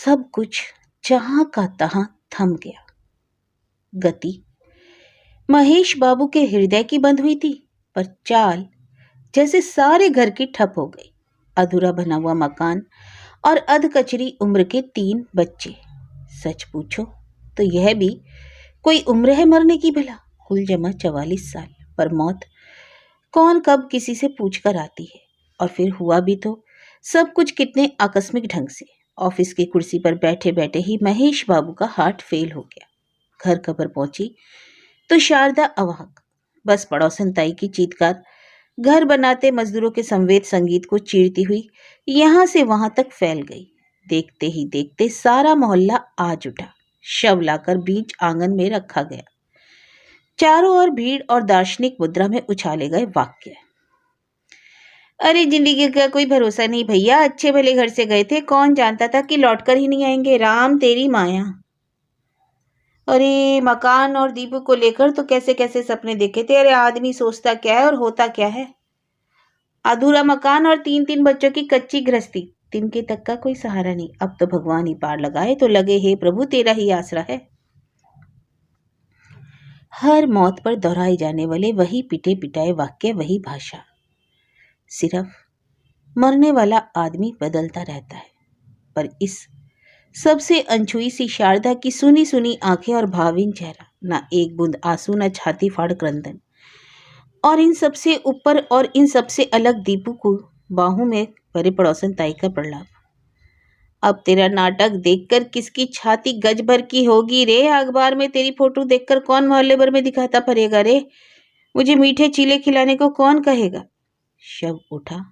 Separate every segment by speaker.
Speaker 1: सब कुछ जहां का तहां थम गया। गति महेश बाबू के हृदय की बंद हुई थी, पर चाल जैसे सारे घर की ठप हो गई। अधूरा बना हुआ मकान और अधकचरी उम्र के 3 बच्चे। सच पूछो तो यह भी कोई उम्र है मरने की भला? कुल जमा 44 साल। पर मौत कौन कब किसी से पूछ कर आती है। और फिर हुआ भी तो सब कुछ कितने आकस्मिक ढंग से। ऑफिस की कुर्सी पर बैठे बैठे ही महेश बाबू का हार्ट फेल हो गया। घर खबर पहुंची तो शारदा अवाक। बस पड़ोसन ताई की चीत्कार घर बनाते मजदूरों के संवेद संगीत को चीरती हुई यहां से वहां तक फैल गई। देखते ही देखते सारा मोहल्ला आज उठा। शव लाकर बीच आंगन में रखा गया। चारों ओर भीड़ और दार्शनिक मुद्रा में उछाले गए वाक्य। अरे जिंदगी का कोई भरोसा नहीं भैया, अच्छे भले घर से गए थे, कौन जानता था कि लौटकर ही नहीं आएंगे। राम तेरी माया। अरे मकान और दीपू को लेकर तो कैसे कैसे सपने देखे थे। अरे आदमी सोचता क्या है और होता क्या है। अधूरा मकान और 3-3 बच्चों की कच्ची गृहस्थी, तिनके तक का कोई सहारा नहीं। अब तो भगवान ही पार लगाए तो लगे, हे प्रभु तेरा ही आसरा है। हर मौत पर दोहराए जाने वाले वही पिटे पिटाए वाक्य, वही भाषा। सिर्फ मरने वाला आदमी बदलता रहता है। पर इस सबसे अनछुई सी शारदा की सुनी सुनी आंखें और भावहीन चेहरा, ना एक बूंद आंसू, ना छाती फाड़ क्रंदन। और इन सबसे ऊपर और इन सबसे अलग दीपू को बाहों में भरे पड़ोसन ताई का प्रलाप। अब तेरा नाटक देखकर किसकी छाती गज भर की होगी रे। अखबार में तेरी फोटो देखकर कौन मोहल्ले भर में दिखाता फिरेगा रे। मुझे मीठे चीले खिलाने को कौन कहेगा। शव उठा।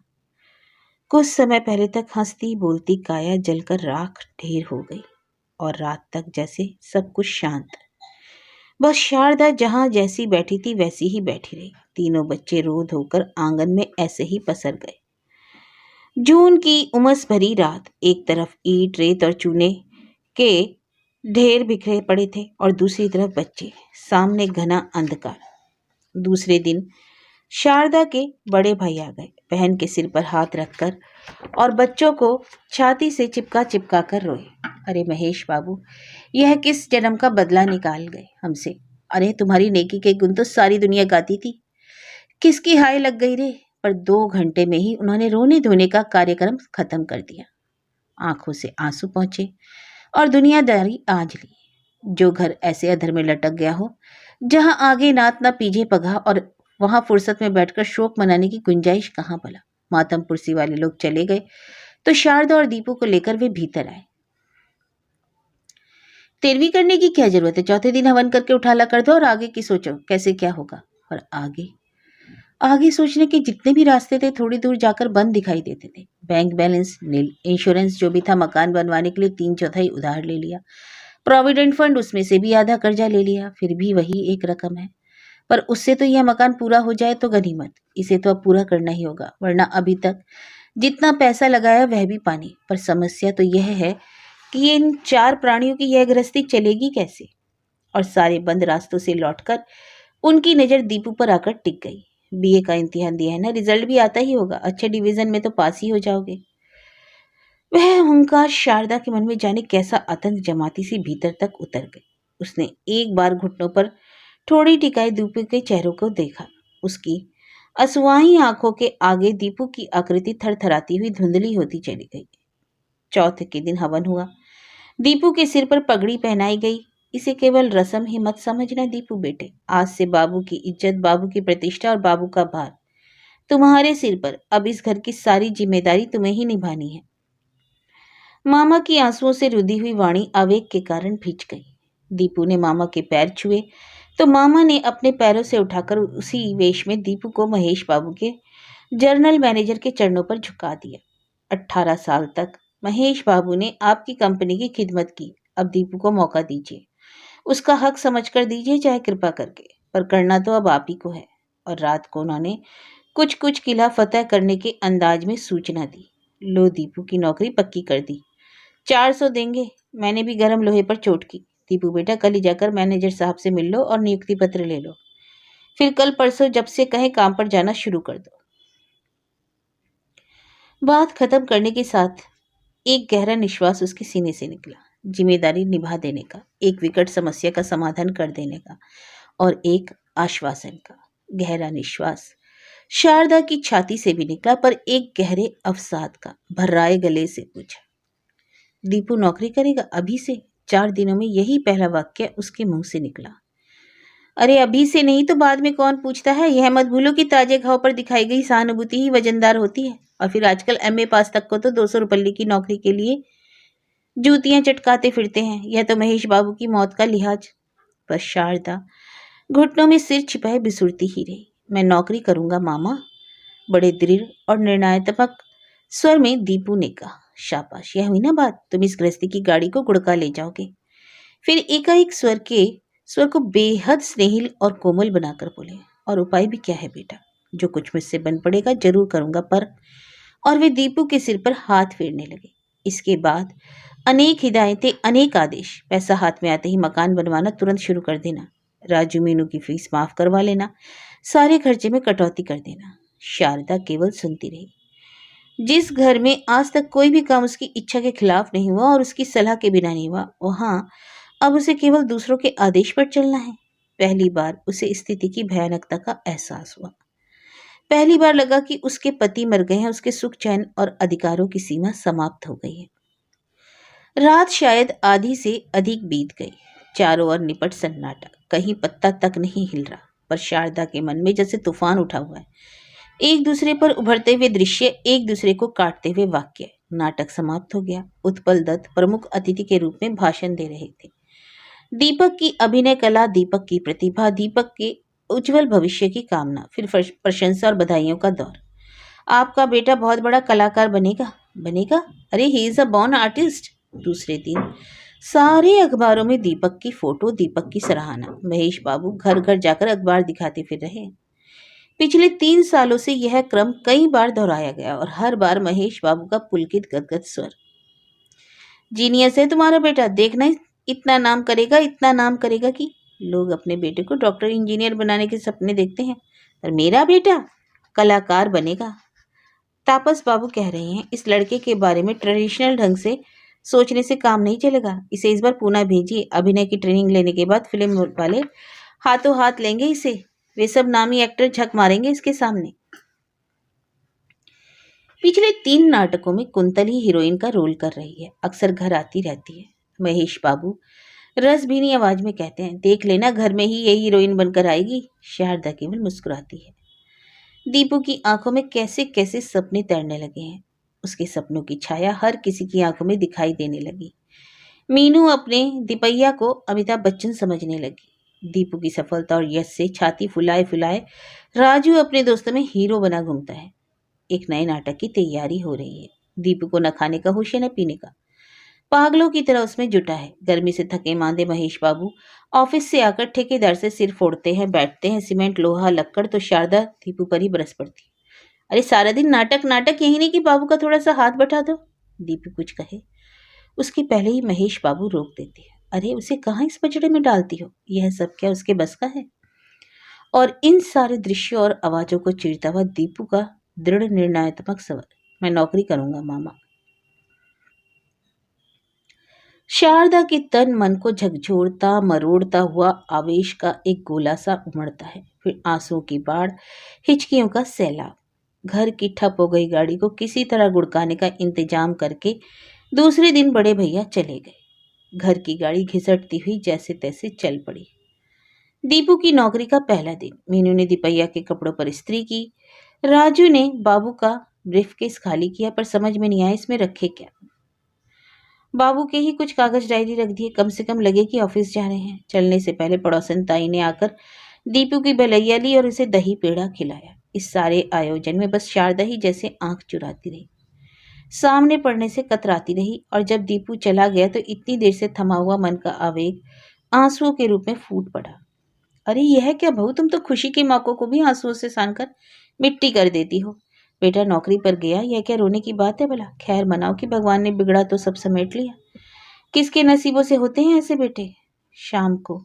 Speaker 1: कुछ समय पहले तक हंसती बोलती काया जलकर राख ढेर हो गई। और रात तक जैसे सब कुछ शांत। बस शारदा जहां जैसी बैठी थी वैसी ही बैठी रही। तीनों बच्चे रो धोकर आंगन में ऐसे ही पसर गए। जून की उमस भरी रात, एक तरफ ईंट रेत और चूने के ढेर बिखरे पड़े थे और दूसरी तरफ बच्चे, सामने घना अंधकार। दूसरे दिन शारदा के बड़े भाई आ गए। बहन के सिर पर हाथ रखकर और बच्चों को छाती से चिपका चिपका कर रोए। अरे महेश बाबू, यह किस जन्म का बदला निकाल गए हमसे। अरे तुम्हारी नेकी के गुण तो सारी दुनिया गाती थी। किसकी हाय लग गई रे। पर 2 घंटे में ही उन्होंने रोने धोने का कार्यक्रम खत्म कर दिया। आंखों से आंसू पहुंचे और दुनियादारी आज ली। जो घर ऐसे अधर में लटक गया हो, जहां आगे नात ना पीछे पगहा, और वहां फुर्सत में बैठकर शोक मनाने की गुंजाइश कहां भला। मातम पुरसी वाले लोग चले गए तो शारदा और दीपू को लेकर वे भीतर आए। 13वीं करने की क्या जरूरत है, चौथे दिन हवन करके उठाला कर दो और आगे की सोचो कैसे क्या होगा। और आगे सोचने के जितने भी रास्ते थे थोड़ी दूर जाकर बंद दिखाई देते थे। बैंक बैलेंस नील, इंश्योरेंस जो भी था मकान बनवाने के लिए 3/4 उधार ले लिया, प्रोविडेंट फंड उसमें से भी आधा कर्जा ले लिया, फिर भी वही एक रकम है। पर उससे तो यह मकान पूरा हो जाए तो गनीमत, इसे तो अब पूरा करना ही होगा, वरना अभी तक जितना पैसा लगाया वह भी पानी। पर समस्या तो यह है कि इन 4 प्राणियों की यह गृहस्थी चलेगी कैसे। और सारे बंद रास्तों से लौटकर उनकी नज़र दीपू पर आकर टिक गई। बीए का इम्तिहान दिया है ना, रिजल्ट भी आता ही होगा, अच्छे डिवीजन में तो पास ही हो जाओगे। वह हुंकार शारदा के मन में जाने कैसा आतंक जमाती सी भीतर तक उतर गई। उसने एक बार घुटनों पर थोड़ी टिकाए दीपू के चेहरों को देखा। उसकी असुआई आंखों के आगे दीपू की आकृति थरथराती हुई धुंधली होती चली गई। चौथ के दिन हवन हुआ। दीपू के सिर पर पगड़ी पहनाई गई। इसे केवल रस्म ही मत समझना दीपू बेटे। आज से बाबू की इज्जत, बाबू की प्रतिष्ठा और बाबू का भार तुम्हारे सिर पर। अब इस घर की सारी जिम्मेदारी तुम्हें ही निभानी है। मामा की आंसुओं से रुधी हुई वाणी आवेग के कारण भींच गई। दीपू ने मामा के पैर छुए तो मामा ने अपने पैरों से उठाकर उसी वेश में दीपू को महेश बाबू के जर्नल मैनेजर के चरणों पर झुका दिया। 18 साल तक महेश बाबू ने आपकी कंपनी की खिदमत की। अब दीपू को मौका दीजिए, उसका हक समझकर दीजिए, चाहे कृपा करके, पर करना तो अब आप ही को है। और रात को उन्होंने कुछ कुछ किला फतह करने के अंदाज में सूचना दी। लो दीपू की नौकरी पक्की कर दी, 400 देंगे। मैंने भी गर्म लोहे पर चोट की। दीपू बेटा कल ही जाकर मैनेजर साहब से मिल लो और नियुक्ति पत्र ले लो, फिर कल परसों जब से कहे काम पर जाना शुरू कर दो। बात खत्म करने के साथ एक गहरा निश्वास उसके सीने से निकला, जिम्मेदारी निभा देने का, एक विकट समस्या का समाधान कर देने का, और एक आश्वासन का। गहरा निश्वास शारदा की छाती से भी निकला, पर एक गहरे अवसाद का। भर्राए गले से पूछा, दीपू नौकरी करेगा अभी से? 4 दिनों में यही पहला वाक्य उसके मुंह से निकला। अरे अभी से नहीं तो बाद में कौन पूछता है? यह मत भूलो कि ताजे घाव पर दिखाई गई सहानुभूति ही वजनदार होती है। और फिर आजकल एमए पास तक को तो 200 रुपये की नौकरी के लिए जूतियां चटकाते फिरते हैं। यह तो महेश बाबू की मौत का लिहाज। पर शारदा घुटनों में सिर छिपाए बिसुरती ही रही। मैं नौकरी करूंगा मामा, बड़े दृढ़ और निर्णयात्मक स्वर में दीपू ने कहा। शाबाश, यह हुई ना बात। तुम इस गृहस्थी की गाड़ी को गुड़का ले जाओगे। फिर एकाएक स्वर को बेहद स्नेहिल और कोमल बनाकर बोले, और उपाय भी क्या है बेटा? जो कुछ मुझसे बन पड़ेगा जरूर करूंगा, पर। और वे दीपू के सिर पर हाथ फेरने लगे। इसके बाद अनेक हिदायतें, अनेक आदेश। पैसा हाथ में आते ही मकान बनवाना तुरंत शुरू कर देना, राजू मीनू की फीस माफ करवा लेना, सारे खर्चे में कटौती कर देना। शारदा केवल सुनती रही। जिस घर में आज तक कोई भी काम उसकी इच्छा के खिलाफ नहीं हुआ और उसकी सलाह के बिना नहीं हुआ, वहां अब उसे केवल दूसरों के आदेश पर चलना है। पहली बार उसे स्थिति की भयानकता का एहसास हुआ। पहली बार लगा कि उसके पति मर गए हैं, उसके सुख चैन और अधिकारों की सीमा समाप्त हो गई है। रात शायद आधी से अधिक बीत गई। चारों ओर निपट सन्नाटा, कहीं पत्ता तक नहीं हिल रहा। पर शारदा के मन में जैसे तूफान उठा हुआ है। एक दूसरे पर उभरते हुए दृश्य, एक दूसरे को काटते हुए वाक्य। नाटक समाप्त हो गया। उत्पल दत्त प्रमुख अतिथि के रूप में भाषण दे रहे थे। दीपक की अभिनय कला, दीपक की प्रतिभा, दीपक के उज्जवल भविष्य की कामना, फिर प्रशंसा और बधाइयों का दौर। आपका बेटा बहुत बड़ा कलाकार बनेगा। बनेगा? अरे he is a born artist. दूसरे दिन सारे अखबारों में दीपक की फोटो, दीपक की सराहना। महेश बाबू घर घर जाकर अखबार दिखाते फिर रहे। पिछले 3 सालों से यह क्रम कई बार दोहराया गया और हर बार महेश बाबू का पुलकित गदगद स्वर। जीनियस है तुम्हारा बेटा, देखना इतना नाम करेगा, इतना नाम करेगा कि लोग अपने बेटे को डॉक्टर इंजीनियर बनाने के सपने देखते हैं, पर मेरा बेटा कलाकार बनेगा। तापस बाबू कह रहे हैं, इस लड़के के बारे में ट्रेडिशनल ढंग से सोचने से काम नहीं चलेगा। इसे इस बार पूना भेजिए। अभिनय की ट्रेनिंग लेने के बाद फिल्म वाले हाथों हाथ लेंगे इसे। वे सब नामी एक्टर झक मारेंगे इसके सामने। पिछले 3 नाटकों में कुंतल ही हीरोइन का रोल कर रही है। अक्सर घर आती रहती है। महेश बाबू रसभीनी आवाज में कहते हैं, देख लेना घर में ही ये हीरोइन बनकर आएगी। शारदा केवल मुस्कुराती है। दीपू की आंखों में कैसे कैसे सपने तैरने लगे हैं। उसके सपनों की छाया हर किसी की आंखों में दिखाई देने लगी। मीनू अपने दीपैया को अमिताभ बच्चन समझने लगी। दीपू की सफलता और यश से छाती फुलाए फुलाए राजू अपने दोस्तों में हीरो बना घूमता है। एक नए नाटक की तैयारी हो रही है। दीपू को न खाने का होश है न पीने का। पागलों की तरह उसमें जुटा है। गर्मी से थके मांदे महेश बाबू ऑफिस से आकर ठेकेदार से सिर फोड़ते हैं, बैठते हैं। सीमेंट, लोहा, लक्कड़ तो शारदा दीपू पर ही बरस पड़ती। अरे सारा दिन नाटक नाटक, यही नहीं कि बाबू का थोड़ा सा हाथ बटा दो। दीपू कुछ कहे उसके पहले ही महेश बाबू रोक देते हैं। अरे उसे कहाँ इस पचड़े में डालती हो? यह सब क्या उसके बस का है? और इन सारे दृश्यों और आवाजों को चीरता हुआ दीपू का दृढ़ निर्णयात्मक स्वर, मैं नौकरी करूंगा मामा। शारदा के तन मन को झकझोरता मरोड़ता हुआ आवेश का एक गोला सा उमड़ता है। फिर आंसुओं की बाढ़, हिचकियों का सैलाब। घर की ठप हो गई गाड़ी को किसी तरह गुड़काने का इंतजाम करके दूसरे दिन बड़े भैया चले गए। घर की गाड़ी घिसटती हुई जैसे तैसे चल पड़ी। दीपू की नौकरी का पहला दिन। मीनू ने दीपैया के कपड़ों पर इस्त्री की। राजू ने बाबू का ब्रीफकेस खाली किया, पर समझ में नहीं आया इसमें रखे क्या। बाबू के ही कुछ कागज डायरी रख दिए, कम से कम लगे कि ऑफिस जा रहे हैं। चलने से पहले पड़ोसन ताई ने आकर दीपू की भलैया ली और उसे दही पेड़ा खिलाया। इस सारे आयोजन में बस शारदा ही जैसे आंख चुराती रही, सामने पड़ने से कतराती रही। और जब दीपू चला गया तो इतनी देर से थमा हुआ मन का आवेग आंसुओं के रूप में फूट पड़ा। अरे यह क्या बहू, तुम तो खुशी के मौकों को भी आंसुओं से सानकर मिट्टी कर देती हो। बेटा नौकरी पर गया, यह क्या रोने की बात है भला? खैर मनाओ कि भगवान ने बिगड़ा तो सब समेट लिया। किसके नसीबों से होते हैं ऐसे बेटे। शाम को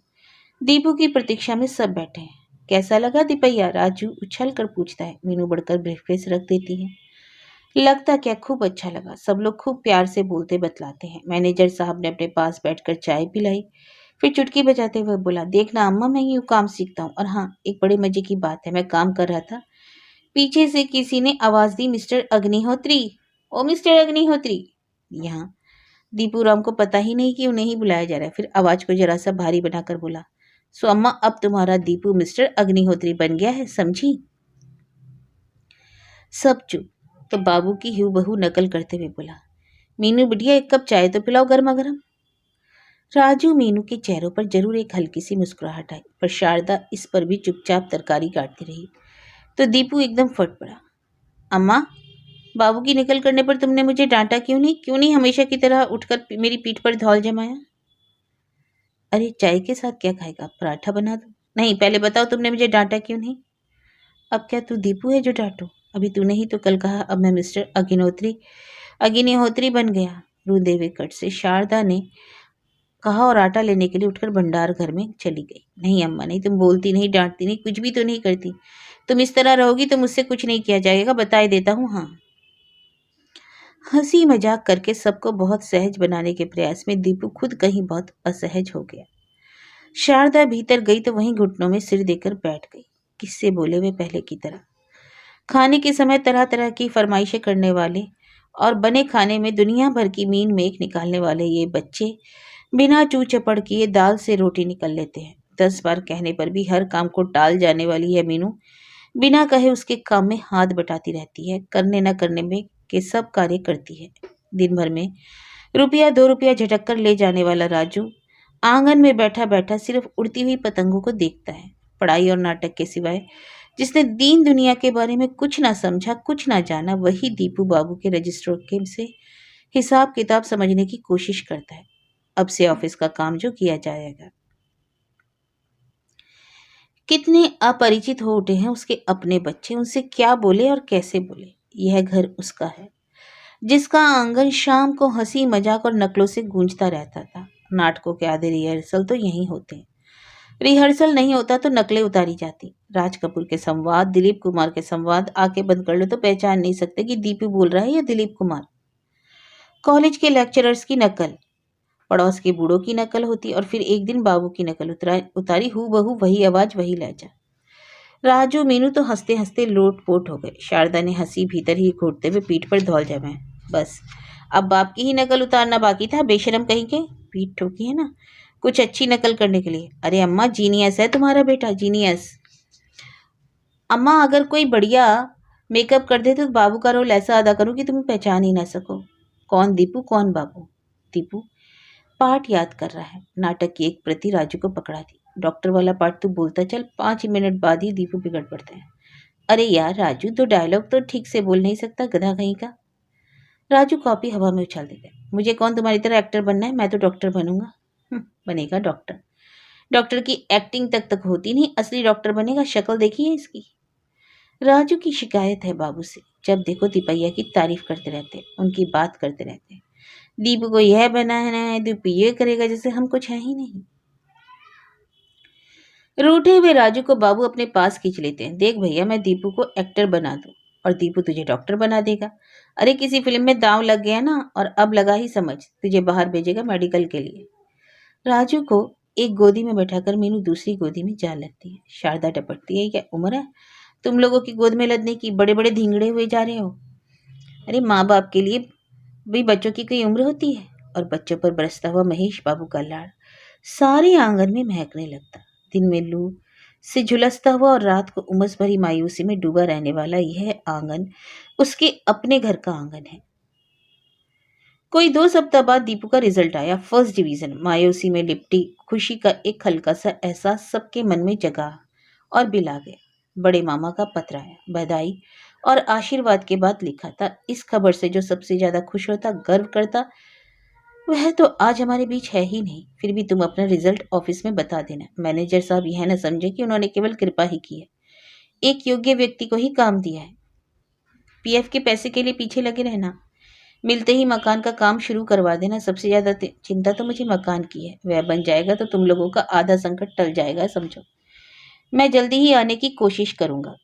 Speaker 1: दीपू की प्रतीक्षा में सब बैठे हैं। कैसा लगा दीपैया? राजू उछल कर पूछता है। मीनू बढ़कर ब्रीफकेस रख देती है। लगता क्या खूब अच्छा लगा। सब लोग खूब प्यार से बोलते बतलाते हैं। मैनेजर साहब ने अपने पास बैठकर चाय पिलाई, फिर चुटकी बजाते हुए बोला, देखना अम्मा, मैं यूं काम सीखता हूँ। और हाँ, एक बड़े मजे की बात है, मैं काम कर रहा था, पीछे से किसी ने आवाज दी, मिस्टर अग्निहोत्री, ओ मिस्टर अग्निहोत्री। यहाँ दीपू राम को पता ही नहीं कि उन्हें ही बुलाया जा रहा है। फिर आवाज को जरा सा भारी बनाकर बोला, सो अम्मा, अब तुम्हारा दीपू मिस्टर अग्निहोत्री बन गया है, समझी? सब चुप। तो बाबू की हूबहू नकल करते हुए बोला, मीनू बिटिया, एक कप चाय तो पिलाओ गर्मा गर्म। राजू मीनू के चेहरों पर जरूर एक हल्की सी मुस्कुराहट आई, पर शारदा इस पर भी चुपचाप तरकारी काटती रही। तो दीपू एकदम फट पड़ा, अम्मा, बाबू की नकल करने पर तुमने मुझे डांटा क्यों नहीं हमेशा की तरह उठकर मेरी पीठ पर धौल जमाया? अरे चाय के साथ क्या खाएगा, पराठा बना दो। नहीं, पहले बताओ तुमने मुझे डांटा क्यों नहीं? अब क्या तू दीपू है जो डांटो? अभी तूने ही तो कल कहा अब मैं मिस्टर अग्निहोत्री बन गया। रूंधे हुए कट से शारदा ने कहा और आटा लेने के लिए उठकर भंडार घर में चली गई। नहीं अम्मा नहीं, तुम बोलती नहीं, डांटती नहीं, कुछ भी तो नहीं करती। तुम इस तरह रहोगी तो मुझसे कुछ नहीं किया जाएगा, बताए देता हूँ। हाँ। हंसी मजाक करके सबको बहुत सहज बनाने के प्रयास में दीपू खुद कहीं बहुत असहज हो गया। शारदा भीतर गई तो वहीं घुटनों में सिर देकर बैठ गई, किससे बोले हुए पहले की तरह। खाने के समय तरह तरह की फरमाइशें करने वाले और बने खाने में दुनिया भर की मीन मेख निकालने वाले ये बच्चे बिना चू चपड़ किए दाल से रोटी निकल लेते हैं। 10 बार कहने पर भी हर काम को टाल जाने वाली है मीनू बिना कहे उसके काम में हाथ बटाती रहती है, करने न करने में के सब कार्य करती है। दिन भर में रुपया 2 रुपया झटक कर ले जाने वाला राजू आंगन में बैठा बैठा सिर्फ उड़ती हुई पतंगों को देखता है। पढ़ाई और नाटक के सिवाय जिसने दीन दुनिया के बारे में कुछ ना समझा, कुछ ना जाना, वही दीपू बाबू के रजिस्टरों के से हिसाब किताब समझने की कोशिश करता है। अब से ऑफिस का काम जो किया जाएगा। कितने अपरिचित हो उठे हैं उसके अपने बच्चे, उनसे क्या बोले और कैसे बोले। यह घर उसका है, जिसका आंगन शाम को हंसी मजाक और नकलों से गूंजता रहता था। नाटकों के आधे रिहर्सल तो यहीं होते हैं। रिहर्सल नहीं होता तो नकलें उतारी जाती। राज कपूर के संवाद, दिलीप कुमार के संवाद आंखें बंद कर लो तो पहचान नहीं सकते कि दीपू बोल रहा है या दिलीप कुमार। कॉलेज के लेक्चरर्स की नकल, पड़ोस के बूढ़ों की नकल होती और फिर एक दिन बाबू की नकल उतारी हूबहू, वही आवाज वही लहजा। राजू मीनू तो हंसते हंसते लोटपोट हो गए। शारदा ने हंसी भीतर ही घोटते हुए पीठ पर धौल जमाए। बस अब बाप की ही नकल उतारना बाकी था, बेशरम कहीं के। पीठ ठोकी है ना कुछ अच्छी नकल करने के लिए। अरे अम्मा, जीनियस है तुम्हारा बेटा, जीनियस। अम्मा, अगर कोई बढ़िया मेकअप कर दे तो बाबू का रोल ऐसा अदा करूं कि तुम पहचान ही ना सको। कौन दीपू, कौन बाबू? दीपू पाठ याद कर रहा है। नाटक की एक प्रति राजू को पकड़ा दी। डॉक्टर वाला पाठ तू बोलता चल, 5 मिनट बाद ही दीपू बिगड़ पड़ता है। अरे यार राजू, तो डायलॉग तो ठीक से बोल नहीं सकता, गधा कहीं का। राजू कॉपी हवा में उछाल देता है। मुझे कौन तुम्हारी तरह एक्टर बनना है, मैं तो डॉक्टर बनूंगा। बनेगा डॉक्टर? डॉक्टर की एक्टिंग तक होती नहीं, असली डॉक्टर बनेगा। शक्ल देखी है इसकी। राजू की शिकायत है बाबू से, जब देखो तिपैया की तारीफ करते रहते, उनकी बात करते रहते। दीपू को यह बनाना है, दीपू ये करेगा, जैसे हम कुछ है ही नहीं। रूठे हुए राजू को बाबू अपने पास खींच लेते हैं। देख भैया, मैं दीपू को एक्टर बना दूं और दीपू तुझे डॉक्टर बना देगा। अरे किसी फिल्म में दांव लग गया ना, और अब लगा ही समझ, तुझे बाहर भेजेगा मेडिकल के लिए। राजू को एक गोदी में बैठाकर मीनू दूसरी गोदी में जा लगती है। शारदा टपकती है, क्या उम्र है तुम लोगों की गोद में लदने की? बड़े बड़े धींगड़े हुए जा रहे हो। अरे माँ बाप के लिए भी बच्चों की कोई उम्र होती है? और बच्चों पर बरसता हुआ महेश बाबू का लाड़ सारे आंगन में महकने लगता। दिन में लू से झुलसता हुआ और रात को उमस भरी मायूसी में डूबा रहने वाला यह आंगन उसके अपने घर का आंगन है। कोई 2 सप्ताह बाद दीपू का रिजल्ट आया, फर्स्ट डिवीजन। मायूसी में लिपटी खुशी का एक हल्का सा एहसास सबके मन में जगा और बिल आ गए। बड़े मामा का पत्र आया, बधाई और आशीर्वाद के बाद लिखा था। इस खबर से जो सबसे ज्यादा खुश होता, गर्व करता, वह तो आज हमारे बीच है ही नहीं। फिर भी तुम अपना रिजल्ट ऑफिस में बता देना। मैनेजर साहब यह न समझे कि उन्होंने केवल कृपा ही की है, एक योग्य व्यक्ति को ही काम दिया है। पीएफ के पैसे के लिए पीछे लगे रहना, मिलते ही मकान का काम शुरू करवा देना। सबसे ज्यादा चिंता तो मुझे मकान की है, वह बन जाएगा तो तुम लोगों का आधा संकट टल जाएगा, समझो। मैं जल्दी ही आने की कोशिश करूंगा।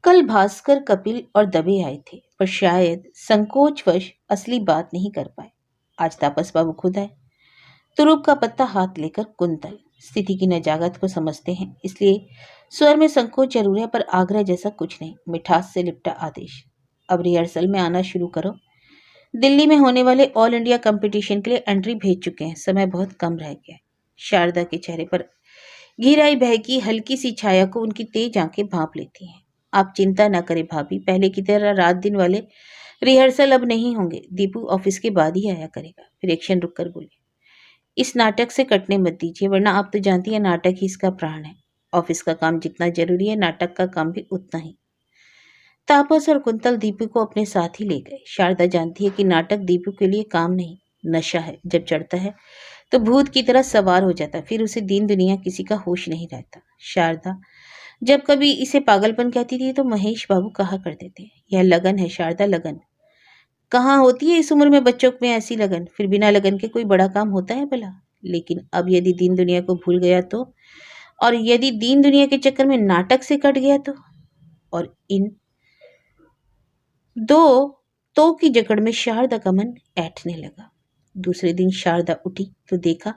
Speaker 1: कल भास्कर, कपिल और दबे आए थे, पर शायद संकोचवश असली बात नहीं कर पाए। आज तापस बाबू खुद आए। तुरुप का पत्ता हाथ लेकर कुंतल स्थिति की नजाकत को समझते हैं, इसलिए स्वर में संकोच जरूर है, पर आग्रह जैसा कुछ नहीं। मिठास से लिपटा आदेश, अब रिहर्सल में आना शुरू करो। दिल्ली में होने वाले ऑल इंडिया कंपटीशन के लिए एंट्री भेज चुके हैं, समय बहुत कम रह गया है। शारदा के चेहरे पर घिर आई भय की हल्की सी छाया को उनकी तेज आंखें भांप लेती हैं। आप चिंता न करें भाभी, पहले की तरह रात दिन वाले रिहर्सल अब नहीं होंगे। दीपू ऑफिस के बाद ही आया करेगा। फिर एक क्षण रुककर बोले, इस नाटक से कटने मत दीजिए, वरना आप तो जानती हैं नाटक ही इसका प्राण है। ऑफिस का काम जितना जरूरी है, नाटक का काम भी उतना ही। तापस और कुंतल दीपू को अपने साथ ही ले गए। शारदा जानती है कि नाटक दीपू के लिए काम नहीं, नशा है। जब चढ़ता है तो भूत की तरह सवार हो जाता, फिर उसे दीन दुनिया किसी का होश नहीं रहता। शारदा जब कभी इसे पागलपन कहती थी तो महेश बाबू कहा करते थे, यह लगन है शारदा, लगन। कहाँ होती है इस उम्र में बच्चों में ऐसी लगन? फिर बिना लगन के कोई बड़ा काम होता है भला? लेकिन अब यदि दीन दुनिया को भूल गया तो, और यदि दीन दुनिया के चक्कर में नाटक से कट गया तो, और इन दो तो की जकड़ में शारदा का मन ऐंठने लगा। दूसरे दिन शारदा उठी तो देखा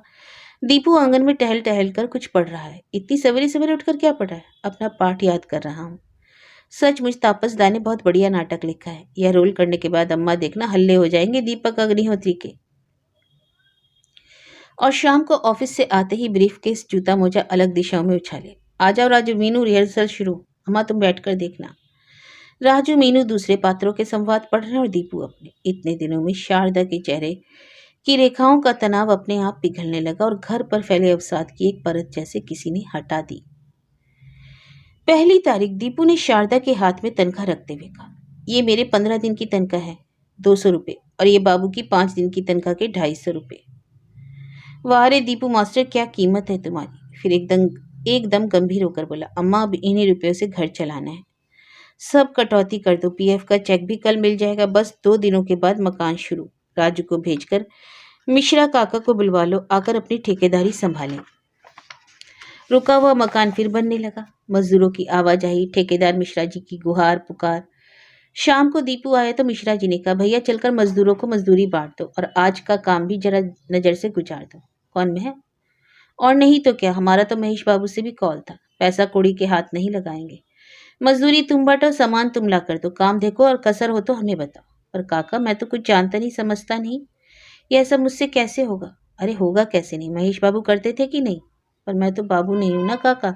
Speaker 1: दीपू आंगन में टहल टहल कर कुछ पढ़ रहा है। इतनी सवेरे सवेरे उठकर क्या पढ़ा है? अपना पाठ याद कर रहा हूँ। सचमुच तापस दा ने बहुत बढ़िया नाटक लिखा है। यह रोल करने के बाद अम्मा देखना हल्ले हो जाएंगे दीपक अग्निहोत्री के। और शाम को ऑफिस से आते ही ब्रीफ केस, जूता मोजा अलग दिशाओं में उछाले। आ जाओ राजू, मीनू रिहर्सल शुरू। अम्मा तुम बैठकर देखना। राजू मीनू दूसरे पात्रों के संवाद पढ़ रहे और दीपू अपने। इतने दिनों में शारदा के चेहरे की रेखाओं का तनाव अपने आप पिघलने लगा और घर पर फैले अवसाद की एक परत जैसे किसी ने हटा दी। 1 तारीख दीपू ने शारदा के हाथ में तनख्वाह रखते हुए कहा, ये मेरे 15 दिन की तनख्वाह है, 200 रुपये, और ये बाबू की 5 दिन की तनख्वाह के 250 रुपये। वाह रे दीपू मास्टर, क्या कीमत है तुम्हारी। फिर एकदम गंभीर होकर बोला, अम्मा अब इन्हीं रुपयों से घर चलाना है, सब कटौती कर दो। पीएफ का चेक भी कल मिल जाएगा, बस 2 दिनों के बाद मकान शुरू। राजू को भेजकर मिश्रा काका को बुलवा लो, आकर अपनी ठेकेदारी संभालें। रुका हुआ मकान फिर बनने लगा। मजदूरों की आवाजाही, ठेकेदार मिश्रा जी की गुहार पुकार। शाम को दीपू आया तो मिश्रा जी ने कहा, भैया चलकर मजदूरों को मजदूरी बांट दो और आज का काम भी जरा नजर से गुजार दो। कौन मैं? और नहीं तो क्या, हमारा तो महेश बाबू से भी कॉल था। पैसा कौड़ी के हाथ नहीं लगाएंगे, मजदूरी तुम बांटो, सामान तुम ला कर दो, काम देखो और कसर हो तो हमें बताओ। पर काका मैं तो कुछ जानता नहीं समझता नहीं, यह सब मुझसे कैसे होगा? अरे होगा कैसे नहीं, महेश बाबू करते थे कि नहीं? पर मैं तो बाबू नहीं हूं ना काका।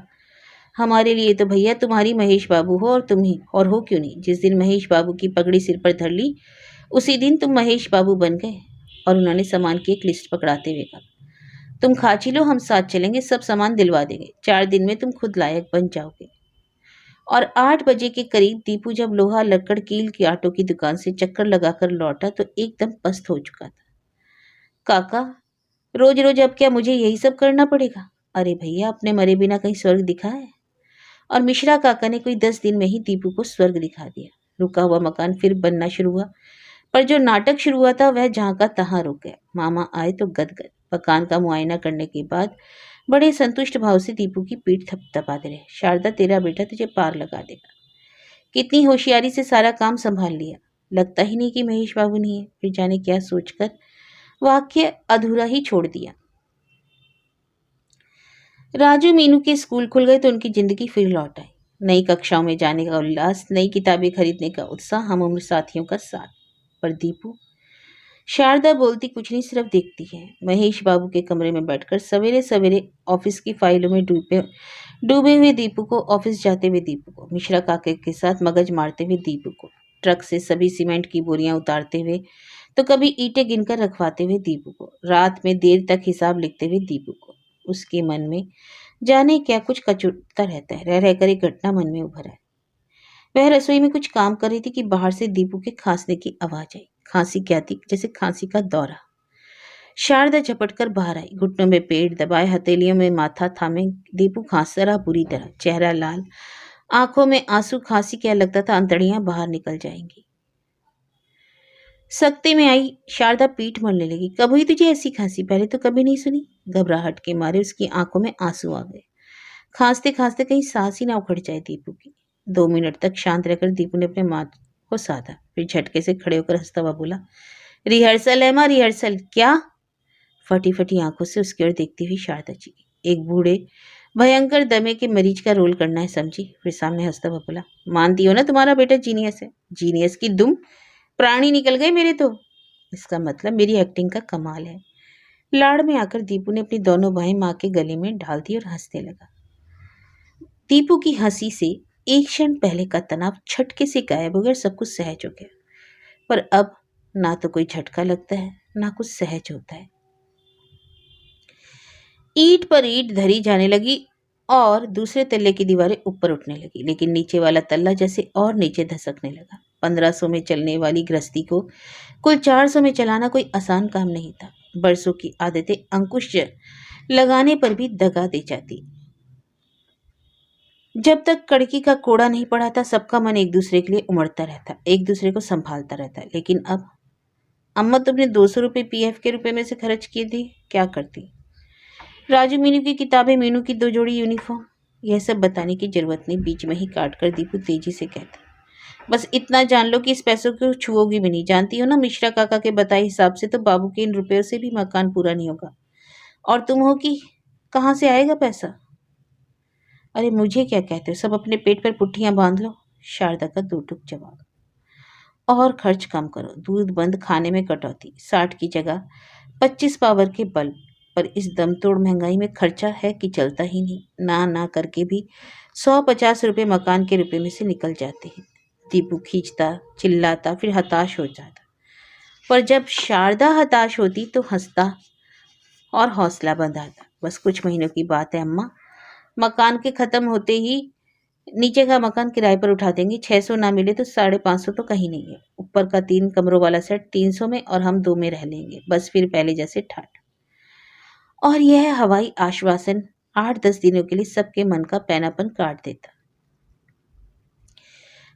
Speaker 1: हमारे लिए तो भैया तुम्हारी महेश बाबू हो और तुम ही, और हो क्यों नहीं। जिस दिन महेश बाबू की पगड़ी सिर पर धर ली उसी दिन तुम महेश बाबू बन गए। और उन्होंने सामान की एक लिस्ट पकड़ाते हुए कहा, तुम खाची लो, हम साथ चलेंगे, सब सामान दिलवा देंगे, 4 दिन में तुम खुद लायक बन जाओगे। और 8 बजे के करीब दीपू जब लोहा लक्कड़ कील की आटों की दुकान से चक्कर लगाकर लौटा तो एकदम पस्त हो चुका था। काका रोज रोज अब क्या मुझे यही सब करना पड़ेगा? अरे भैया अपने मरे बिना कहीं स्वर्ग दिखा है? और मिश्रा काका ने कोई 10 दिन में ही दीपू को स्वर्ग दिखा दिया। रुका हुआ मकान फिर बनना शुरू हुआ, पर जो नाटक शुरू हुआ था वह जहाँ का तहाँ रुक गया। मामा आए तो गदगद। मकान का मुआयना करने के बाद बड़े संतुष्ट भाव से दीपू की पीठ थपथपाते रहे, शारदा तेरा बेटा तुझे पार लगा देगा। कितनी होशियारी से सारा काम संभाल लिया, लगता ही नहीं कि महेश बाबू नहीं है। फिर जाने क्या सोचकर वाक्य अधूरा ही छोड़ दिया। राजू मीनू के स्कूल खुल गए तो उनकी जिंदगी फिर लौट आई। नई कक्षाओं में जाने का उल्लास, नई किताबें खरीदने का उत्साह, हम उम्र साथियों का साथ। पर दीपू, शारदा बोलती कुछ नहीं, सिर्फ देखती है। महेश बाबू के कमरे में बैठकर सवेरे सवेरे ऑफिस की फाइलों में डूबे हुए दीपू को, ऑफिस जाते हुए दीपू को, मिश्रा काके के साथ मगज मारते हुए दीपू को, ट्रक से सभी सीमेंट की बोरियां उतारते हुए तो कभी ईंटें गिनकर रखवाते हुए दीपू को, रात में देर तक हिसाब लिखते हुए दीपू को। उसके मन में जाने क्या कुछ कचुटता रहता है। रह रहकर एक घटना मन में उभरा है। वह रसोई में कुछ काम कर रही थी कि बाहर से दीपू के खांसने की आवाज आई। खांसी क्या थी, जैसे खांसी का दौरा। शारदा झपट कर बाहर आई, घुटनों में पेट दबाए, हथेलियों में माथा थामे दीपू खांसता रहा बुरी तरह, चेहरा लाल, आंखों में आंसू। खांसी क्या लगता था अंतड़ियां बाहर निकल जाएंगी। सख्ते में आई शारदा पीठ मलने लगी। कब हुई तुझे ऐसी खांसी? पहले तो कभी नहीं सुनी। घबराहट के मारे उसकी आंखों में आंसू आ गए। खांसते खांसते कहीं सांस ही ना उखड़ जाए दीपू की। 2 मिनट तक शांत रहकर दीपू ने अपने माँ को साधा, फिर झटके से खड़े होकर हंसता हुआ बोला, रिहर्सल है माँ, रिहर्सल। क्या? फटी फटी आंखों से उसकी ओर देखती हुई शारदा जी, एक बूढ़े भयंकर दमे के मरीज का रोल करना है, समझी? फिर सामने हंसता हुआ बोला, मानती हो ना तुम्हारा बेटा जीनियस है? जीनियस की दुम, प्राणी निकल गए मेरे तो। इसका मतलब मेरी एक्टिंग का कमाल है। लाड़ में आकर दीपू ने अपनी दोनों बाहें माँ के गले में डाल दी और हंसने लगा। दीपू की हंसी से एक क्षण पहले का तनाव झटके से गायब हो गया और सब कुछ सहज हो गया। पर अब ना तो कोई झटका लगता है, ना कुछ सहज होता है। ईंट पर ईंट धरी जाने लगी और दूसरे तल्ले की दीवारें ऊपर उठने लगी, लेकिन नीचे वाला तल्ला जैसे और नीचे धसकने लगा। 1500 में चलने वाली गृहस्थी को कुल 400 में चलाना कोई आसान काम नहीं था। बरसों की आदतें अंकुश लगाने पर भी दगा दे जाती। जब तक कड़की का कोड़ा नहीं पड़ा था, सबका मन एक दूसरे के लिए उमड़ता रहता, एक दूसरे को संभालता रहता। लेकिन अब अम्मा तुमने 200 रुपये पीएफ के रुपए में से खर्च किए थे, क्या करती? राजू मीनू की किताबें, मीनू की 2 जोड़ी यूनिफॉर्म, यह सब बताने की जरूरत नहीं। बीच में ही काट कर दीपू तेजी से कहता, बस इतना जान लो कि इस पैसों को छुओगी भी नहीं। जानती हो ना, मिश्रा काका के बताए हिसाब से तो बाबू के इन रुपयों से भी मकान पूरा नहीं होगा। और तुम हो कि कहाँ से आएगा पैसा? अरे मुझे क्या कहते हो, सब अपने पेट पर पुट्ठियां बांध लो। शारदा का दो टूक जवाब। और खर्च कम करो, दूध बंद, खाने में कटौती। 60 की जगह 25 पावर के बल्ब। पर इस दमतोड़ महंगाई में खर्चा है कि चलता ही नहीं। ना ना करके भी 150 रुपये मकान के रुपए में से निकल जाते हैं। दीपू खींचता, चिल्लाता, फिर हताश हो जाता। पर जब शारदा हताश होती तो हंसता और हौसला बंधाता। बस कुछ महीनों की बात है अम्मा, मकान के खत्म होते ही नीचे का मकान किराए पर उठा देंगे। 600 ना मिले तो 550 तो कहीं नहीं है। ऊपर का 3 कमरों वाला सेट 300 में और हम 2 में रह लेंगे। बस फिर पहले जैसे ठाट। और यह हवाई आश्वासन 8-10 दिनों के लिए सबके मन का पैनापन काट देता।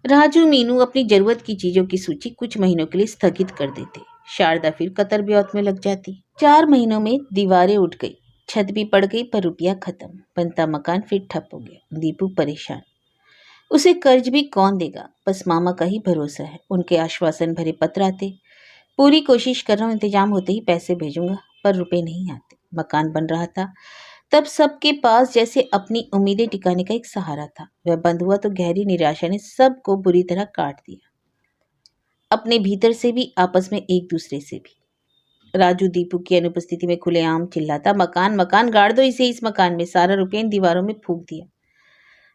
Speaker 1: राजू मीनू अपनी जरूरत की चीजों की सूची कुछ महीनों के लिए स्थगित कर देते। शारदा फिर कतर ब्यौत में लग जाती। 4 महीनों में दीवारें उठ गई, छत भी पड़ गई, पर रुपया खत्म। बनता मकान फिर ठप हो गया। दीपू परेशान। उसे कर्ज भी कौन देगा? बस मामा का ही भरोसा है। उनके आश्वासन भरे पत्र आते, पूरी कोशिश कर रहा हूँ, इंतजाम होते ही पैसे भेजूंगा, पर रुपए नहीं आते। मकान बन रहा था तब सबके पास जैसे अपनी उम्मीदें टिकाने का एक सहारा था। वह बंद हुआ तो गहरी निराशा ने सबको बुरी तरह काट दिया, अपने भीतर से भी, आपस में, एक दूसरे से भी। राजू दीपू की अनुपस्थिति में खुलेआम चिल्लाता, मकान मकान गाड़ दो इसे, इस मकान में सारा रुपया इन दीवारों में फूंक दिया।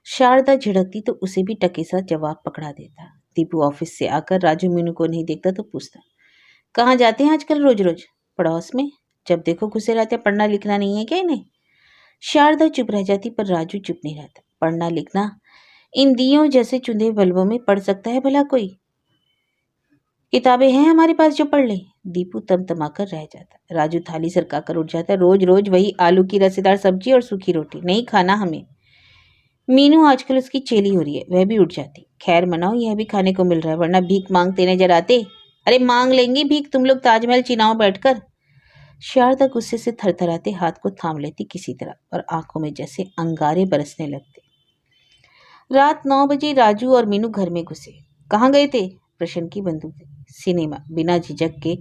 Speaker 1: शारदा झिड़कती तो उसे भी टके सा जवाब पकड़ा देता। दीपू ऑफिस से आकर राजू मीनू को नहीं देखता तो पूछता, कहाँ जाते हैं आजकल रोज रोज? पड़ोस में, जब देखो घुसे रहते, पढ़ना लिखना नहीं है क्या इन्हें? शारदा चुप रह जाती, पर राजू चुप नहीं रहता। पढ़ना लिखना इन दियों जैसे चुंधे बल्बों में पढ़ सकता है भला कोई? किताबें हैं हमारे पास जो पढ़ ले। दीपू तमतमाकर रह जाता। राजू थाली सरकाकर उठ जाता, रोज रोज वही आलू की रसेदार सब्जी और सूखी रोटी नहीं खाना हमें। मीनू आजकल उसकी चेली हो रही है, वह भी उठ जाती, खैर मनाओ, यह भी खाने को मिल रहा है, वरना भीख मांगते नजर आते। अरे मांग लेंगे भीख तुम लोग ताजमहल चिनाओ बैठकर। शारदा गुस्से से थरथराते हाथ को थाम लेती किसी तरह, और आंखों में जैसे अंगारे बरसने लगते। रात 9 बजे राजू और मीनू घर में घुसे। कहाँ गए थे? प्रश्न की बंदूक। सिनेमा। बिना झिझक के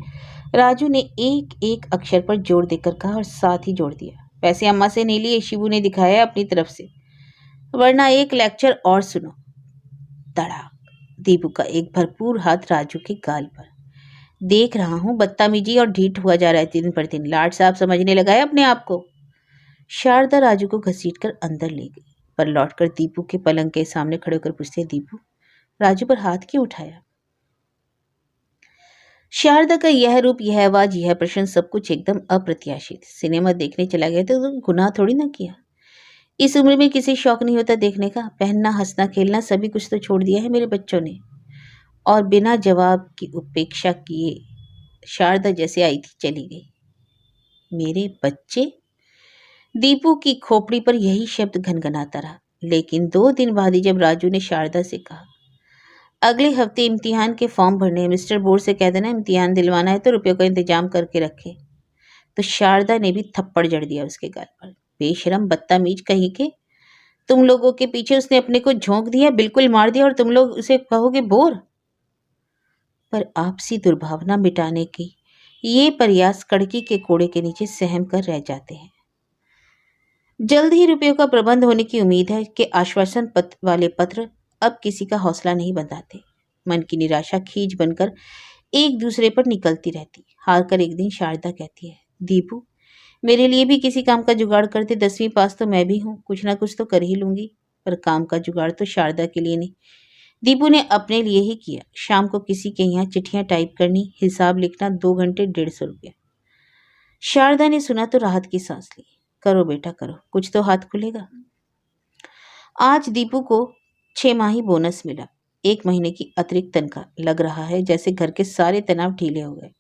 Speaker 1: राजू ने एक एक अक्षर पर जोर देकर कहा और साथ ही जोड़ दिया, पैसे अम्मा से नहीं लिए, शिबू ने दिखाया अपनी तरफ से, वरना एक लेक्चर और सुनो। तड़ाक। दीपू का एक भरपूर हाथ राजू के गाल पर। देख रहा हूं बदतमीजी और ढीठ हुआ जा रहा है दिन पर दिन, लाड साहब समझने लगा है अपने आप को। शारदा राजू को घसीटकर अंदर ले गई, पर लौटकर दीपू के पलंग के सामने खड़े होकर पूछते, दीपू राजू पर हाथ क्यों उठाया? शारदा का यह रूप, यह आवाज, यह प्रश्न, सब कुछ एकदम अप्रत्याशित। सिनेमा देखने चला गया तो गुनाह थोड़ी ना किया। इस उम्र में किसी शौक नहीं होता देखने का? पहनना, हंसना, खेलना, सभी कुछ तो छोड़ दिया है मेरे बच्चों ने। और बिना जवाब की उपेक्षा किए शारदा जैसे आई थी चली गई। मेरे बच्चे? दीपू की खोपड़ी पर यही शब्द घनघनाता रहा। लेकिन 2 दिन बाद ही जब राजू ने शारदा से कहा, अगले हफ्ते इम्तिहान के फॉर्म भरने हैं, मिस्टर बोर्ड से कह देना इम्तिहान दिलवाना है तो रुपयों का इंतजाम करके रखे, तो शारदा ने भी थप्पड़ जड़ दिया उसके गाल पर। बेशरम, बदतमीज कहीं के, तुम लोगों के पीछे उसने अपने को झोंक दिया, बिल्कुल मार दिया, और तुम लोग उसे कहोगे बोर। पर आपसी दुर्भावना मिटाने की ये प्रयास कड़की के कोड़े के नीचे सहम कर रह जाते हैं। जल्द ही रुपयों का प्रबंध होने की उम्मीद है कि आश्वासन पत्र वाले पत्र अब किसी का हौसला नहीं बंधाते। मन की निराशा खींच बनकर एक दूसरे पर निकलती रहती। हार कर एक दिन शारदा कहती है, दीपू मेरे लिए भी किसी काम का जुगाड़ कर दे। 10वीं पास तो मैं भी हूँ, कुछ ना कुछ तो कर ही लूंगी। पर काम का जुगाड़ तो शारदा के लिए नहीं, दीपू ने अपने लिए ही किया। शाम को किसी के यहाँ चिट्ठियां टाइप करनी, हिसाब लिखना, 2 घंटे 150 रुपया। शारदा ने सुना तो राहत की सांस ली। करो बेटा करो, कुछ तो हाथ खुलेगा। आज दीपू को 6 माही बोनस मिला। 1 महीने की अतिरिक्त तनख्वाह। लग रहा है जैसे घर के सारे तनाव ढीले हो गए।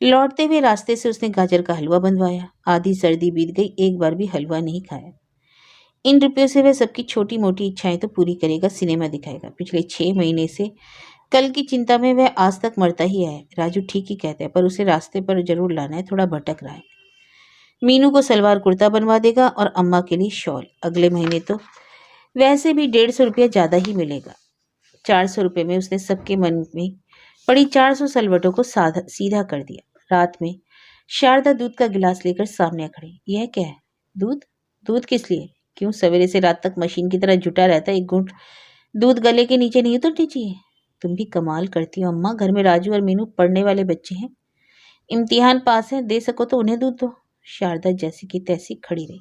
Speaker 1: लौटते हुए रास्ते से उसने गाजर का हलवा बनवाया। आधी सर्दी बीत गई, एक बार भी हलवा नहीं खाया। इन रुपयों से वह सबकी छोटी मोटी इच्छाएं तो पूरी करेगा, सिनेमा दिखाएगा। पिछले 6 महीने से कल की चिंता में वह आज तक मरता ही है। राजू ठीक ही कहता है, पर उसे रास्ते पर जरूर लाना है, थोड़ा भटक रहा है। मीनू को सलवार कुर्ता बनवा देगा और अम्मा के लिए शॉल। अगले महीने तो वैसे भी 150 रुपया ज्यादा ही मिलेगा। 400 रुपये में उसने सबके मन में पड़ी 400 सलवटों को सीधा कर दिया। रात में शारदा दूध का गिलास लेकर सामने खड़ी। यह क्या है? दूध? दूध किस लिए? क्यों सवेरे से रात तक मशीन की तरह जुटा रहता है? एक घूंट दूध गले के नीचे नहीं उतरनी चाहिए? तुम भी कमाल करती हो अम्मा। घर में राजू और मीनू पढ़ने वाले बच्चे हैं, इम्तिहान पास है, दे सको तो उन्हें दूध दो। शारदा जैसी की तैसी खड़ी रही।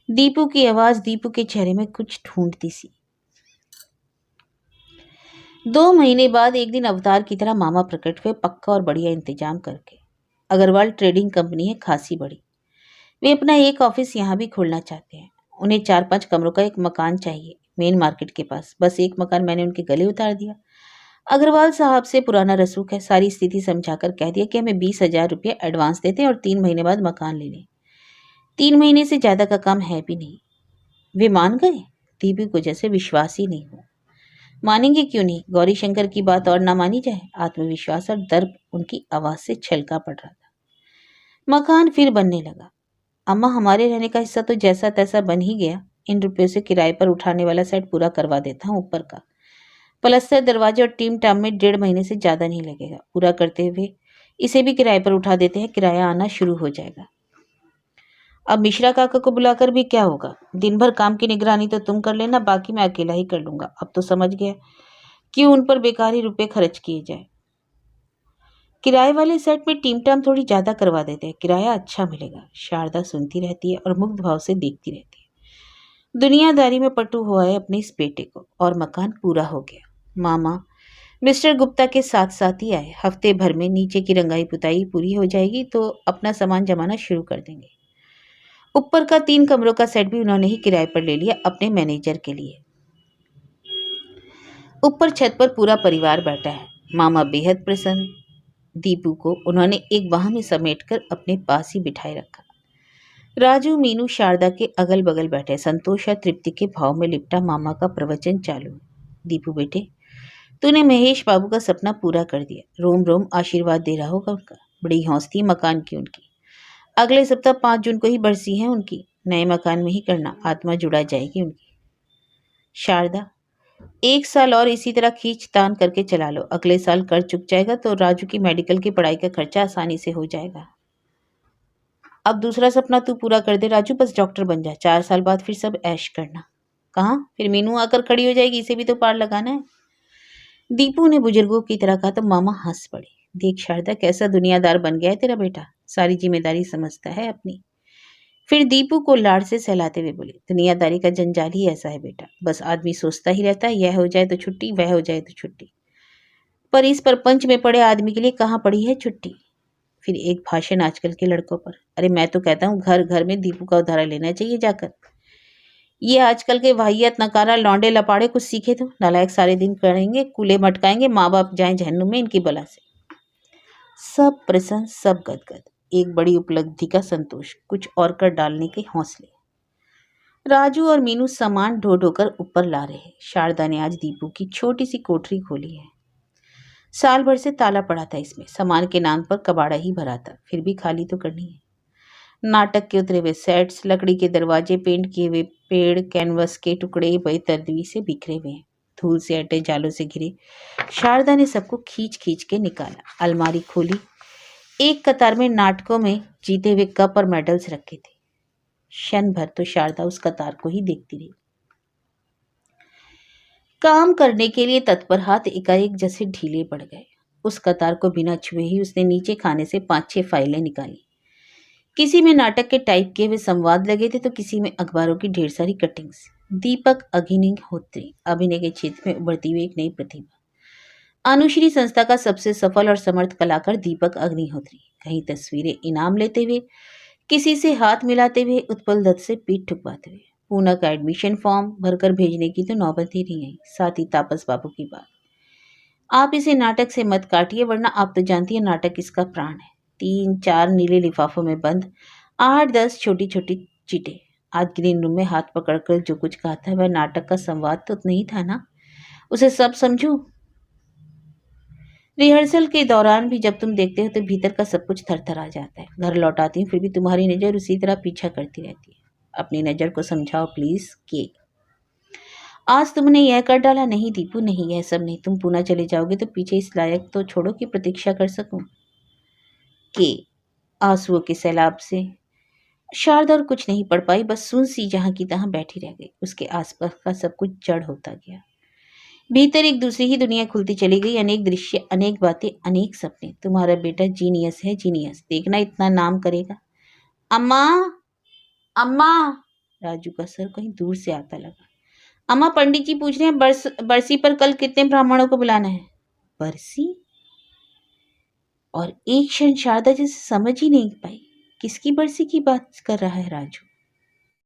Speaker 1: दीपू की आवाज दीपू के चेहरे में कुछ ढूंढती सी। 2 महीने बाद एक दिन अवतार की तरह मामा प्रकट हुए, पक्का और बढ़िया इंतजाम करके। अग्रवाल ट्रेडिंग कंपनी है खासी बड़ी। वे अपना एक ऑफिस यहाँ भी खोलना चाहते हैं। उन्हें 4-5 कमरों का एक मकान चाहिए, मेन मार्केट के पास। बस एक मकान मैंने उनके गले उतार दिया। अग्रवाल साहब से पुराना रसूख है। सारी स्थिति समझाकर कह दिया कि हमें 20,000 रुपये एडवांस देते हैं और 3 महीने बाद मकान ले लें। 3 महीने से ज्यादा का काम है भी नहीं। वे मान गए। दीपू को जैसे विश्वास ही नहीं हुआ। मानेंगे क्यों नहीं? गौरी शंकर की बात और ना मानी जाए। आत्मविश्वास और दर्प उनकी आवाज से छलका पड़ रहा था। मकान फिर बनने लगा। अम्मा हमारे रहने का हिस्सा तो जैसा तैसा बन ही गया। इन रुपयों से किराए पर उठाने वाला सेट पूरा करवा देता हूँ। ऊपर का पलस्तर, दरवाजे और टीम टाम में 1.5 महीने से ज्यादा नहीं लगेगा। पूरा करते हुए इसे भी किराए पर उठा देते हैं, किराया आना शुरू हो जाएगा। अब मिश्रा काका को बुलाकर भी क्या होगा? दिन भर काम की निगरानी तो तुम कर लेना, बाकी मैं अकेला ही कर लूंगा। अब तो समझ गया क्यों उन पर बेकार ही रुपए खर्च किए जाए। किराए वाले सेट में टीम टाम थोड़ी ज्यादा करवा देते हैं, किराया अच्छा मिलेगा। शारदा सुनती रहती है और मुग्ध भाव से देखती रहती है। दुनियादारी में पटु हुआ है अपने इस बेटे को, और मकान पूरा हो गया। मामा मिस्टर गुप्ता के साथ साथ ही आए। हफ्ते भर में नीचे की रंगाई पुताई पूरी हो जाएगी तो अपना सामान जमाना शुरू कर देंगे। ऊपर का 3 कमरों का सेट भी उन्होंने ही किराए पर ले लिया अपने मैनेजर के लिए। ऊपर छत पर पूरा परिवार बैठा है। मामा बेहद प्रसन्न। दीपू को उन्होंने एक बाह में समेटकर अपने पास ही बिठाए रखा। राजू, मीनू, शारदा के अगल बगल बैठे। संतोष और तृप्ति के भाव में लिपटा मामा का प्रवचन चालू। दीपू बेटे, तूने महेश बाबू का सपना पूरा कर दिया। रोम रोम आशीर्वाद दे रहा होगा उनका। बड़ी हौस थी मकान की उनकी। अगले सप्ताह 5 जून को ही बरसी है उनकी। नए मकान में ही करना, आत्मा जुड़ा जाएगी उनकी। शारदा, 1 साल और इसी तरह खींच तान करके चला लो। अगले साल कर चुक जाएगा तो राजू की मेडिकल की पढ़ाई का खर्चा आसानी से हो जाएगा। अब दूसरा सपना तू पूरा कर दे राजू, बस डॉक्टर बन जा। 4 साल बाद फिर सब ऐश करना। कहाँ? फिर मीनू आकर खड़ी हो जाएगी, इसे भी तो पार लगाना है। दीपू ने बुजुर्गों की तरह कहा तो मामा हंस पड़े। देख शारदा, कैसा दुनियादार बन गया है तेरा बेटा, सारी जिम्मेदारी समझता है अपनी। फिर दीपू को लाड़ से सहलाते हुए बोले, दुनियादारी का जंजाल ही ऐसा है बेटा। बस आदमी सोचता ही रहता है, यह हो जाए तो छुट्टी, वह हो जाए तो छुट्टी। पर इस परपंच में पड़े आदमी के लिए कहाँ पड़ी है छुट्टी? फिर एक भाषण आजकल के लड़कों पर। अरे मैं तो कहता हूँ घर घर में दीपू का उधारा लेना चाहिए जाकर। ये आजकल के वाहियत नकारा लौंडे लपाड़े कुछ सीखे तो। नालायक सारे दिन करेंगे, कूले मटकाएंगे, माँ बाप जाएं जहन्नुम में इनकी बला से। सब प्रसन्न, सब गदगद। एक बड़ी उपलब्धि का संतोष, कुछ और कर डालने के हौसले। राजू और मीनू सामान ढो ढोकर ऊपर ला रहे। शारदा ने आज दीपू की छोटी सी कोठरी खोली है। साल भर से ताला पड़ा था इसमें। सामान के नाम पर कबाड़ा ही भरा था, फिर भी खाली तो करनी है। नाटक के उतरे हुए सेट्स, लकड़ी के दरवाजे, पेंट किए हुए पेड़, कैनवस के टुकड़े बेतरतीबी से बिखरे हुए हैं, धूल से अटे जालों से घिरे। शारदा ने सबको खींच खींच के निकाला, अलमारी खोली। एक कतार में नाटकों में जीते हुए कप और मेडल्स रखे थे। क्षण भर तो शारदा उस कतार को ही देखती रही। काम करने के लिए तत्पर हाथ एकाएक जैसे ढीले पड़ गए। उस कतार को बिना छुए ही उसने नीचे खाने से 5-6 फाइलें निकाली। किसी में नाटक के टाइप किए हुए संवाद लगे थे तो किसी में अखबारों की ढेर सारी कटिंग्स। दीपक अग्निहोत्री, अभिनय के क्षेत्र में उभरती हुई एक नई प्रतिभा। अनुश्री संस्था का सबसे सफल और समर्थ कलाकार दीपक अग्निहोत्री, कहीं तस्वीरें इनाम लेते हुए, किसी से हाथ मिलाते हुए, उत्पल दत्त से पीठ ठुकवाते हुए। पूना का एडमिशन फॉर्म भरकर भेजने की तो नौबत ही नहीं आई। साथ ही तापस बाबू की बात, आप इसे नाटक से मत काटिए वरना आप तो जानती है नाटक इसका प्राण है। 3-4 नीले लिफाफों में बंद 8-10 छोटी छोटी चीटें। आज ग्रीन रूम में हाथ पकड़कर जो कुछ कहा था वह नाटक का संवाद तो नहीं था ना, उसे सब समझू। रिहर्सल के दौरान भी जब तुम देखते हो तो भीतर का सब कुछ थरथरा जाता है। घर लौट आती हूँ फिर भी तुम्हारी नज़र उसी तरह पीछा करती रहती है। अपनी नज़र को समझाओ प्लीज। के आज तुमने यह कर डाला। नहीं दीपू नहीं, यह सब नहीं। तुम पूना चले जाओगे तो पीछे इस लायक तो छोड़ो कि प्रतीक्षा कर सकूं। के आंसुओं के सैलाब से शारदा और कुछ नहीं पढ़ पाई, बस सुन सी जहां की तहां बैठी रह गई। उसके आसपास का सब कुछ जड़ होता गया। भीतर एक दूसरी ही दुनिया खुलती चली गई। अनेक दृश्य, अनेक बातें, अनेक सपने। तुम्हारा बेटा जीनियस है, जीनियस। देखना इतना नाम करेगा। अम्मा, अम्मा। राजू का सर कहीं दूर से आता लगा। अम्मा, पंडित जी पूछ रहे हैं बरसी पर कल कितने ब्राह्मणों को बुलाना है। बरसी? और एक क्षण शारदा जैसे समझ ही नहीं पाई किसकी बरसी की बात कर रहा है राजू।